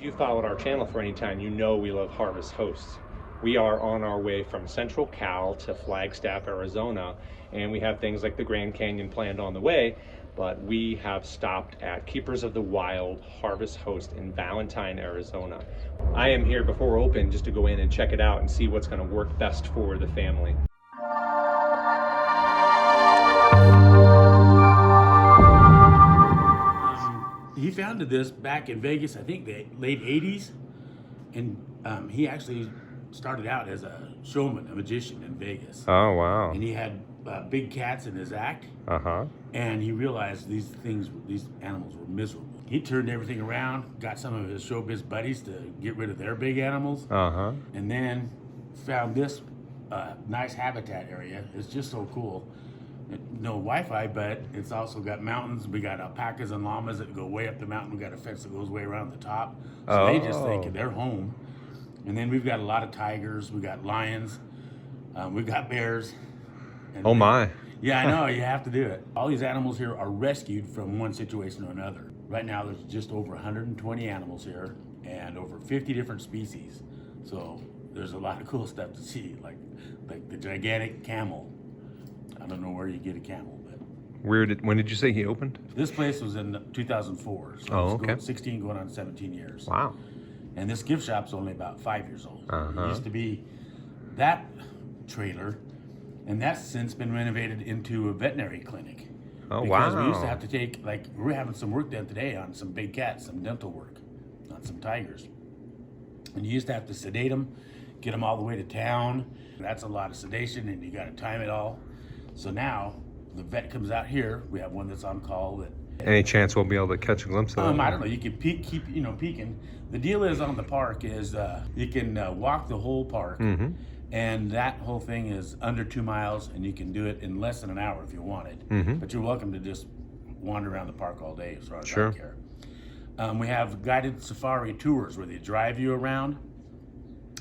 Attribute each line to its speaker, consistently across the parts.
Speaker 1: you followed our channel for any time, you know we love harvest hosts. We are on our way from Central Cal to Flagstaff, Arizona, and we have things like the Grand Canyon planned on the way, but we have stopped at Keepers of the Wild Harvest Host in Valentine, Arizona. I am here before we're open just to go in and check it out and see what's going to work best for the family.
Speaker 2: He founded this back in Vegas, I think the late 80s, and he actually started out as a showman, a magician in Vegas.
Speaker 1: Oh, wow.
Speaker 2: And he had big cats in his act,
Speaker 1: Uh-huh.
Speaker 2: and he realized these animals were miserable. He turned everything around, got some of his showbiz buddies to get rid of their big animals,
Speaker 1: Uh-huh.
Speaker 2: and then found this nice habitat area. It's just so cool. No Wi-Fi, but it's also got mountains. We got alpacas and llamas that go way up the mountain. We got a fence that goes way around the top. So they just think they're home. And then we've got a lot of tigers. We got lions. We've got bears.
Speaker 1: Oh my.
Speaker 2: Yeah, I know. You have to do it. All these animals here are rescued from one situation or another. Right now, there's just over 120 animals here and over 50 different species. So there's a lot of cool stuff to see, like the gigantic camel. I don't know where you get a camel, but
Speaker 1: When did you say he opened?
Speaker 2: this place was in 2004. So
Speaker 1: Oh,
Speaker 2: it's
Speaker 1: okay.
Speaker 2: 16 going on 17 years.
Speaker 1: Wow.
Speaker 2: And this gift shop's only about 5 years old.
Speaker 1: Uh-huh.
Speaker 2: It used to be that trailer, and that's since been renovated into a veterinary clinic.
Speaker 1: Oh,
Speaker 2: because
Speaker 1: wow.
Speaker 2: we used to have to take, we're having some work done today on some big cats, some dental work, on some tigers. And you used to have to sedate them, get them all the way to town. That's a lot of sedation, and you got to time it all. So now the vet comes out here. We have one that's on call.
Speaker 1: Any chance we'll be able to catch a glimpse of that?
Speaker 2: I don't know. You can keep peeking. The deal is on the park is you can walk the whole park, and that whole thing is under 2 miles, and you can do it in less than an hour if you wanted. But you're welcome to just wander around the park all day, as far as I care. We have guided safari tours where they drive you around,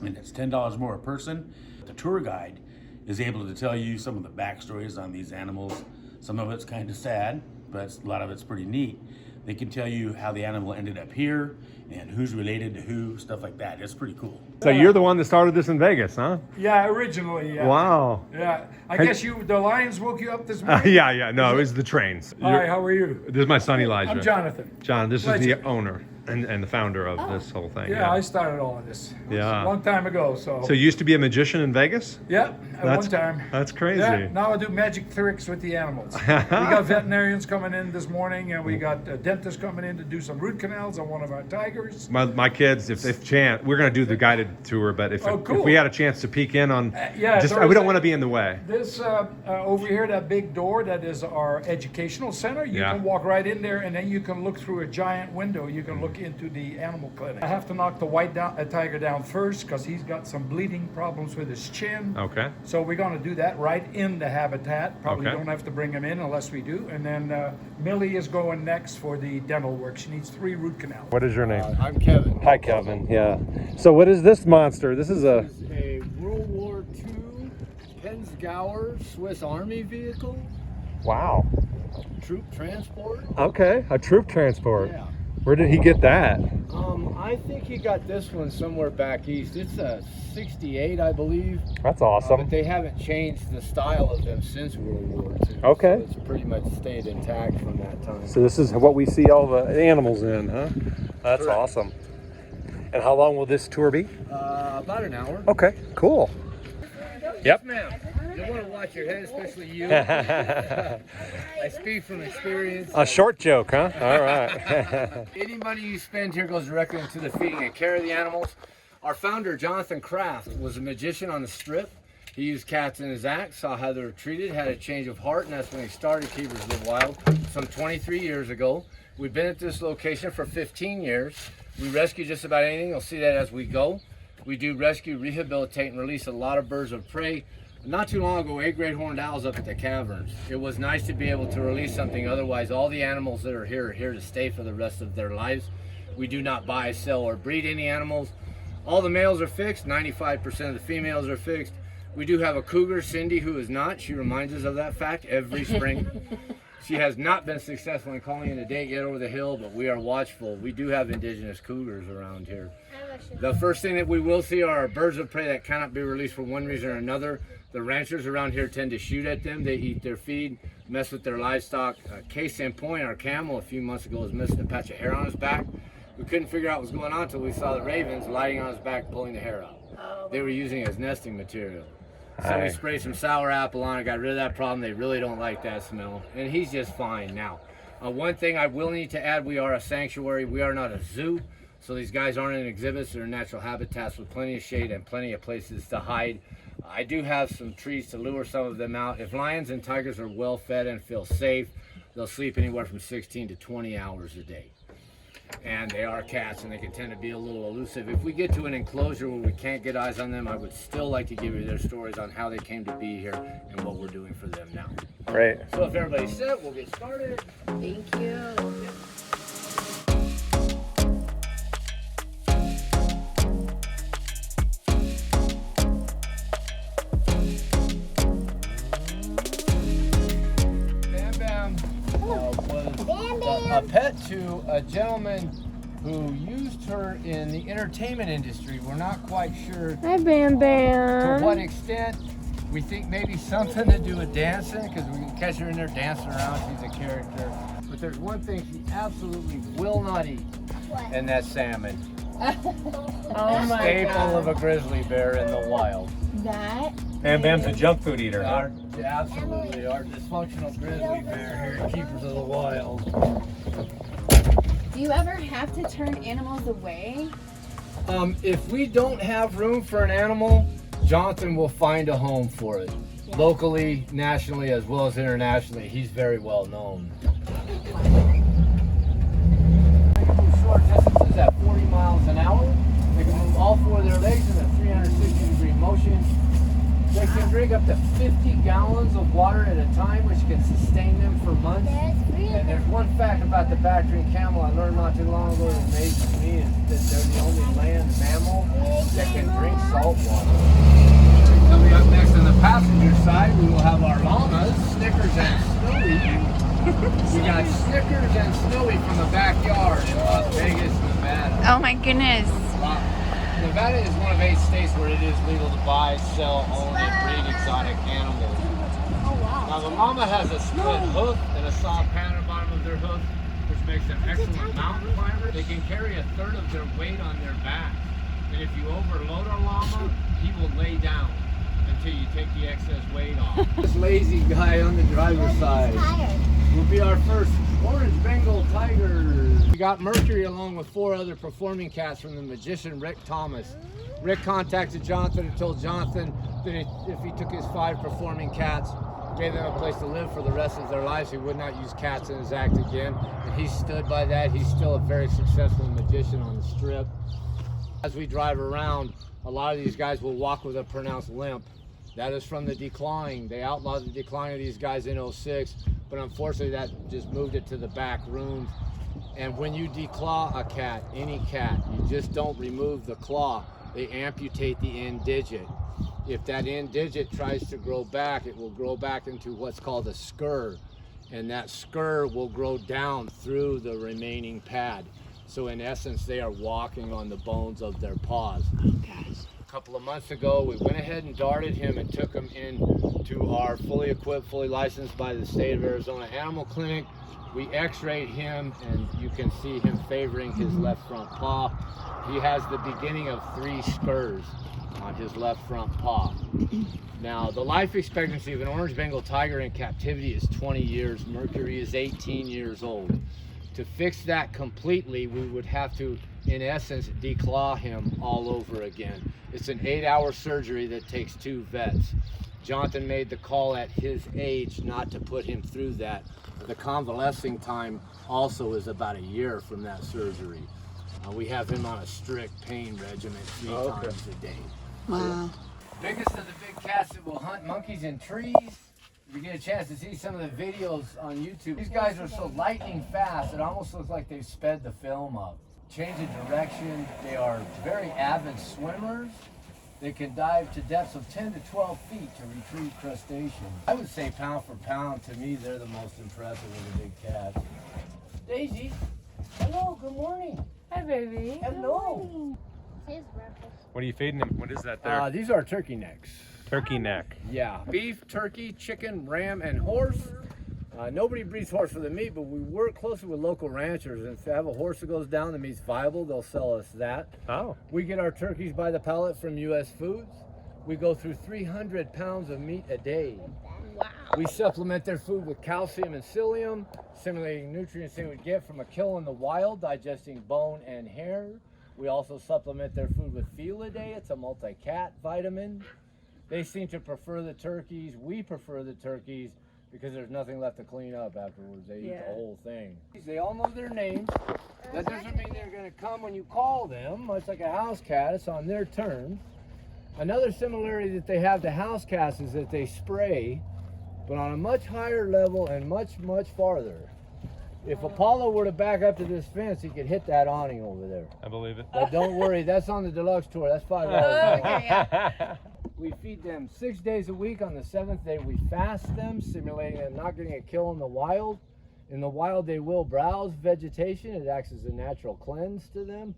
Speaker 2: and it's $10 more a person. The tour guide is able to tell you some of the backstories on these animals. Some of it's kind of sad, but a lot of it's pretty neat. They can tell you how the animal ended up here and who's related to who, stuff like that. It's pretty cool.
Speaker 1: So you're the one that started this in Vegas, huh?
Speaker 3: Yeah, originally, yeah.
Speaker 1: Wow.
Speaker 3: Yeah, I guess the Lions woke you up this morning?
Speaker 1: Yeah. No, it was the trains.
Speaker 3: Hi, how are you?
Speaker 1: This is my son Elijah.
Speaker 3: I'm Jonathan.
Speaker 1: John, this is the
Speaker 3: Legend.
Speaker 1: owner and the founder of this whole thing.
Speaker 3: Yeah, I started all of this.
Speaker 1: Yeah.
Speaker 3: A long time ago, so.
Speaker 1: So you used to be a magician in Vegas?
Speaker 3: Yeah, at one time.
Speaker 1: That's crazy.
Speaker 3: Yeah, now I do magic tricks with the animals. We got veterinarians coming in this morning, and we got a dentist coming in to do some root canals on one of our tigers.
Speaker 1: My kids, if chance, we're going to do the guided tour, but if
Speaker 3: cool.
Speaker 1: we had a chance to peek in on,
Speaker 3: yeah,
Speaker 1: we don't want to be in the way.
Speaker 3: This over here, that big door, that is our educational center. You
Speaker 1: Yeah.
Speaker 3: can walk right in there, and then you can look through a giant window. You can look into the animal clinic. I have to knock the white tiger down first because he's got some bleeding problems with his chin.
Speaker 1: Okay.
Speaker 3: So we're going to do that right in the habitat. Probably
Speaker 1: Okay.
Speaker 3: don't have to bring him in unless we do. And then Millie is going next for the dental work. She needs 3 root canals.
Speaker 1: What is your name?
Speaker 4: I'm Kevin.
Speaker 1: Hi, Kevin. Yeah. So what is this monster? This is a...
Speaker 4: This is a World War II Penzgauer Swiss Army vehicle,
Speaker 1: Wow.
Speaker 4: troop transport.
Speaker 1: Okay. A troop transport.
Speaker 4: Yeah.
Speaker 1: Where did he get that?
Speaker 4: I think he got this one somewhere back east. It's a 68, I believe.
Speaker 1: That's
Speaker 4: But
Speaker 1: awesome.
Speaker 4: they haven't changed the style of them since World War II.
Speaker 1: Okay.
Speaker 4: So it's pretty much stayed intact from that time.
Speaker 1: So this is what we see all the animals in, huh? That's
Speaker 4: Correct.
Speaker 1: awesome. And how long will this tour be?
Speaker 4: About an hour.
Speaker 1: Okay, cool. Yep.
Speaker 4: Ma'am, you want to watch your head, especially you. I speak from experience.
Speaker 1: A short joke, huh? All right.
Speaker 4: Any money you spend here goes directly into the feeding and care of the animals. Our founder, Jonathan Kraft, was a magician on the Strip. He used cats in his act, saw how they were treated, had a change of heart, and that's when he started Keepers of the Wild some 23 years ago. We've been at this location for 15 years. We rescue just about anything. You'll see that as we go. We do rescue, rehabilitate, and release a lot of birds of prey. Not too long ago, 8 great horned owls up at the caverns. It was nice to be able to release something. Otherwise, all the animals that are here to stay for the rest of their lives. We do not buy, sell, or breed any animals. All the males are fixed. 95% of the females are fixed. We do have a cougar, Cindy, who is not. She reminds us of that fact every spring. She has not been successful in calling in a date yet over the hill, but we are watchful. We do have indigenous cougars around here. The first thing that we will see are birds of prey that cannot be released for one reason or another. The ranchers around here tend to shoot at them. They eat their feed, mess with their livestock. Case in point, our camel a few months ago was missing a patch of hair on his back. We couldn't figure out what was going on until we saw the ravens lighting on his back, pulling the hair out. They were using it as nesting material. So we sprayed some sour apple on it, got rid of that problem. They really don't like that smell, and he's just fine now. One thing I will need to add, we are a sanctuary. We are not a zoo, so these guys aren't in exhibits. They're in natural habitats with plenty of shade and plenty of places to hide. I do have some trees to lure some of them out. If lions and tigers are well fed and feel safe, they'll sleep anywhere from 16 to 20 hours a day. And they are cats, and they can tend to be a little elusive. If we get to an enclosure where we can't get eyes on them, I would still like to give you their stories on how they came to be here and what we're doing for them now.
Speaker 1: Great.
Speaker 4: So if everybody's set, we'll get started.
Speaker 5: Thank you.
Speaker 4: Bam Bam was a pet to a gentleman who used her in the entertainment industry. We're not quite sure
Speaker 5: Hi, Bam Bam.
Speaker 4: to what extent. We think maybe something to do with dancing, because we can catch her in there dancing around. She's a character. But there's one thing she absolutely will not eat, and that's salmon.
Speaker 5: Oh my
Speaker 4: Staple
Speaker 5: God.
Speaker 4: of a grizzly bear in the wild.
Speaker 5: That?
Speaker 1: Bam Bam's a junk food eater, huh?
Speaker 4: Absolutely, our dysfunctional grizzly bear here, keepers of the wild.
Speaker 5: Do you ever have to turn animals away?
Speaker 4: If we don't have room for an animal, Jonathan will find a home for it.
Speaker 5: Yeah.
Speaker 4: Locally, nationally, as well as internationally. He's very well known. They can move short distances at 40 miles an hour. They can move all four of their legs in a 360-degree motion. They can drink up to 50 gallons of water at a time, which can sustain them for months. And there's one fact about the Bactrian camel I learned not too long ago that amazes me, is that they're the only land mammal that can drink salt water. Coming up next on the passenger side, we will have our llamas, Snickers and Snowy. We got Snickers and Snowy from the backyard in Las Vegas, Nevada.
Speaker 5: Oh my goodness.
Speaker 4: Nevada is one of 8 states where it is legal to buy, sell, own, and breed exotic animals.
Speaker 5: Oh wow.
Speaker 4: Now the llama has a split hoof and a saw pan at the bottom of their hoof, which makes them excellent mountain climbers. They can carry a third of their weight on their back. And if you overload a llama, he will lay down until you take the excess weight off. This lazy guy on the driver's side will be our first orange Bengal tiger. We got Mercury along with 4 other performing cats from the magician Rick Thomas. Rick contacted Jonathan and told Jonathan that if he took his 5 performing cats, gave them a place to live for the rest of their lives, he would not use cats in his act again. And he stood by that. He's still a very successful magician on the strip. As we drive around, a lot of these guys will walk with a pronounced limp. That is from the decline. They outlawed the decline of these guys in '06, but unfortunately that just moved it to the back rooms. And when you declaw a cat, any cat, you just don't remove the claw. They amputate the end digit. If that end digit tries to grow back, it will grow back into what's called a scur. And that scur will grow down through the remaining pad. So in essence, they are walking on the bones of their paws. A couple of months ago, we went ahead and darted him and took him into our fully equipped, fully licensed by the state of Arizona animal clinic. We x-rayed him, and you can see him favoring his left front paw. He has the beginning of 3 scurs on his left front paw. Now, the life expectancy of an orange Bengal tiger in captivity is 20 years. Mercury is 18 years old. To fix that completely, we would have to, in essence, declaw him all over again. It's an 8-hour surgery that takes 2 vets. Jonathan made the call at his age not to put him through that. The convalescing time also is about a year from that surgery. We have him on a strict pain regimen 3 times a day.
Speaker 5: Wow.
Speaker 4: Biggest of the big cats that will hunt monkeys in trees. If you get a chance to see some of the videos on YouTube, these guys are so lightning fast, it almost looks like they've sped the film up. Change of direction. They are very avid swimmers. They can dive to depths of 10 to 12 feet to retrieve crustaceans. I would say pound for pound, to me, they're the most impressive of the big cats. Daisy, hello, good morning.
Speaker 5: Hi, baby.
Speaker 4: Hello.
Speaker 1: What are you feeding them? What is that there?
Speaker 4: These are turkey necks.
Speaker 1: Turkey neck.
Speaker 4: Yeah, beef, turkey, chicken, ram, and horse. Nobody breeds horse for the meat, but we work closely with local ranchers. And if they have a horse that goes down, the meat's viable, they'll sell us that.
Speaker 1: Oh.
Speaker 4: We get our turkeys by the pallet from U.S. Foods. We go through 300 pounds of meat a day.
Speaker 5: Wow.
Speaker 4: We supplement their food with calcium and psyllium, simulating nutrients they would get from a kill in the wild, digesting bone and hair. We also supplement their food with Felidae. It's a multi-cat vitamin. They seem to prefer the turkeys. We prefer the turkeys because there's nothing left to clean up afterwards. They eat the whole thing. They all know their names. That doesn't mean they're going to come when you call them. Much like a house cat, it's on their terms. Another similarity that they have to house cats is that they spray, but on a much higher level and much, much farther. If Apollo were to back up to this fence, he could hit that awning over there.
Speaker 1: I believe it.
Speaker 4: But don't worry, that's on the deluxe tour. That's $5.
Speaker 5: Okay, yeah.
Speaker 4: We feed them 6 days a week. On the 7th day, we fast them, simulating them not getting a kill in the wild. In the wild, they will browse vegetation. It acts as a natural cleanse to them.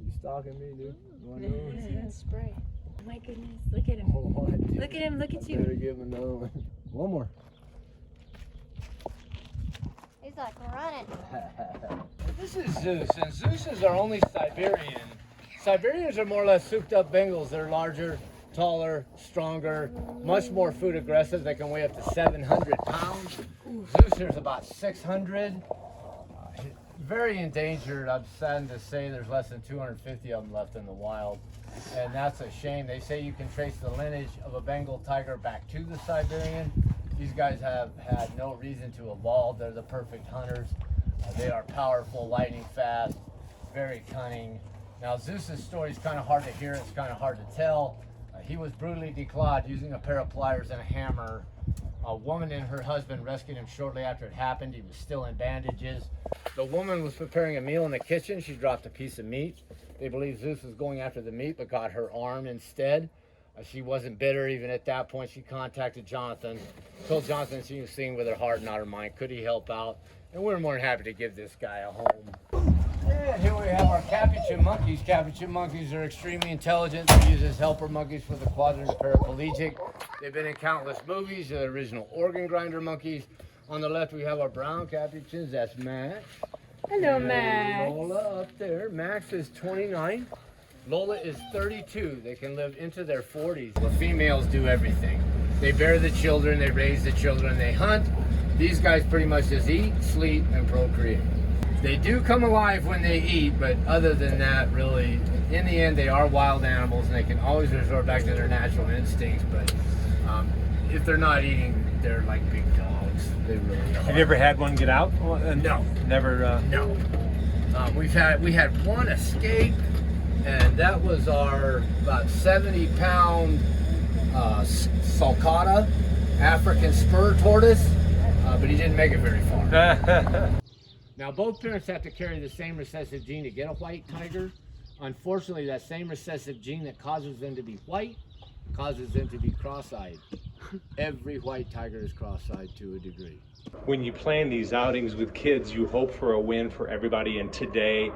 Speaker 4: You stalking me, dude? You wanna know?
Speaker 5: Spray. Oh my goodness, look at him.
Speaker 4: Oh, what, dude?
Speaker 5: Look at him, look at
Speaker 4: I better
Speaker 5: you.
Speaker 4: give him another one. One more.
Speaker 6: He's like running.
Speaker 4: This is Zeus, and Zeus is our only Siberian. Siberians are more or less souped up Bengals. They're larger, taller, stronger, much more food aggressive. They can weigh up to 700 pounds. Zeus here's about 600. Very endangered. I'm saddened to say there's less than 250 of them left in the wild. And that's a shame. They say you can trace the lineage of a Bengal tiger back to the Siberian. These guys have had no reason to evolve. They're the perfect hunters. They are powerful, lightning fast, very cunning. Now Zeus's story is kind of hard to hear. It's kind of hard to tell. He was brutally declawed using a pair of pliers and a hammer. A woman and her husband rescued him shortly after it happened. He was still in bandages. The woman was preparing a meal in the kitchen. She dropped a piece of meat. They believe Zeus was going after the meat, but got her arm instead. She wasn't bitter even at that point. She contacted Jonathan, told Jonathan she was seeing with her heart, not her mind. Could he help out? And we're more than happy to give this guy a home. And here we have our capuchin monkeys. Capuchin monkeys are extremely intelligent. They're used as helper monkeys for the quadrant and paraplegic. They've been in countless movies. They're the original organ grinder monkeys. On the left, we have our brown capuchins. That's Max.
Speaker 5: Hello,
Speaker 4: And
Speaker 5: Max.
Speaker 4: Lola up there. Max is 29. Lola is 32. They can live into their 40s. The females do everything. They bear the children, they raise the children, they hunt. These guys pretty much just eat, sleep, and procreate. They do come alive when they eat, but other than that, really, in the end, they are wild animals, and they can always resort back to their natural instincts. But if they're not eating, they're like big dogs. They really are.
Speaker 1: Have you ever had one get out?
Speaker 4: No.
Speaker 1: Never.
Speaker 4: No. We had one escape, and that was our about 70-pound sulcata, African spur tortoise, but he didn't make it very far. Now, both parents have to carry the same recessive gene to get a white tiger. Unfortunately, that same recessive gene that causes them to be white causes them to be cross-eyed. Every white tiger is cross-eyed to a degree.
Speaker 1: When you plan these outings with kids, you hope for a win for everybody, and today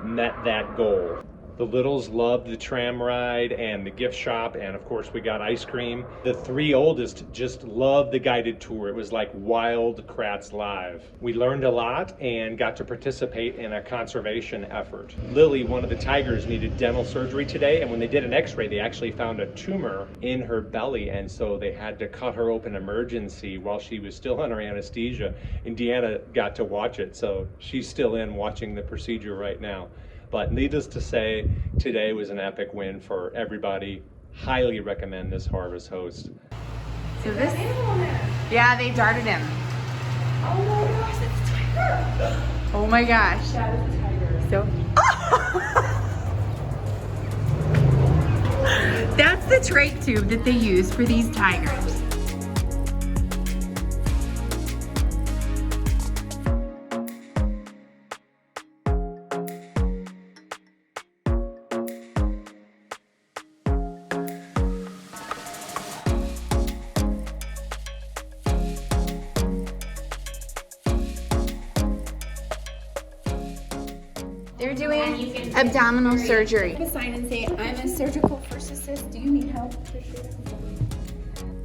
Speaker 1: met that goal. The littles loved the tram ride and the gift shop, and of course we got ice cream. The three oldest just loved the guided tour. It was like Wild Kratts Live. We learned a lot and got to participate in a conservation effort. Lily, one of the tigers, needed dental surgery today, and when they did an x-ray, they actually found a tumor in her belly, and so they had to cut her open emergency while she was still under anesthesia. And Deanna got to watch it, so she's still in watching the procedure right now. But needless to say, today was an epic win for everybody. Highly recommend this harvest host.
Speaker 5: So this, yeah, they darted him. Oh my gosh, that's a tiger. Oh my gosh. That is a tiger. So, that's the trach tube that they use for these tigers. abdominal surgery.
Speaker 7: A sign and say, I'm a surgical first assist. Do you need help?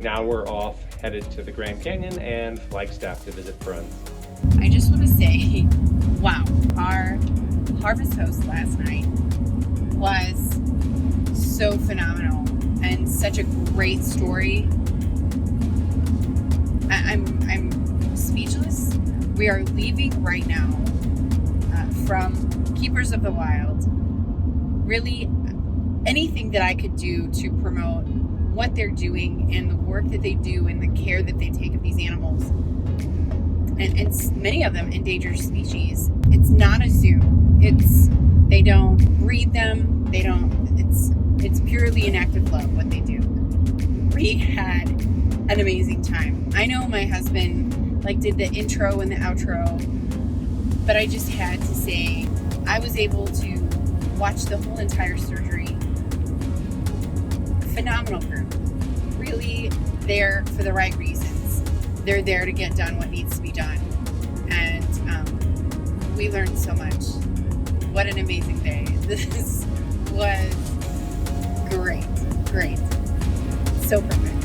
Speaker 1: Now we're off, headed to the Grand Canyon and Flagstaff to visit friends.
Speaker 5: I just want to say, wow, our harvest host last night was so phenomenal and such a great story. I'm speechless. We are leaving right now from Keepers of the Wild. Really, anything that I could do to promote what they're doing and the work that they do and the care that they take of these animals, and many of them endangered species. It's not a zoo. They don't breed them. It's purely an act of love what they do. We had an amazing time. I know my husband did the intro and the outro, but I just had to say I was able to watch the whole entire surgery. Phenomenal group. Really there for the right reasons. They're there to get done what needs to be done. And we learned so much. What an amazing day. This was great. So perfect.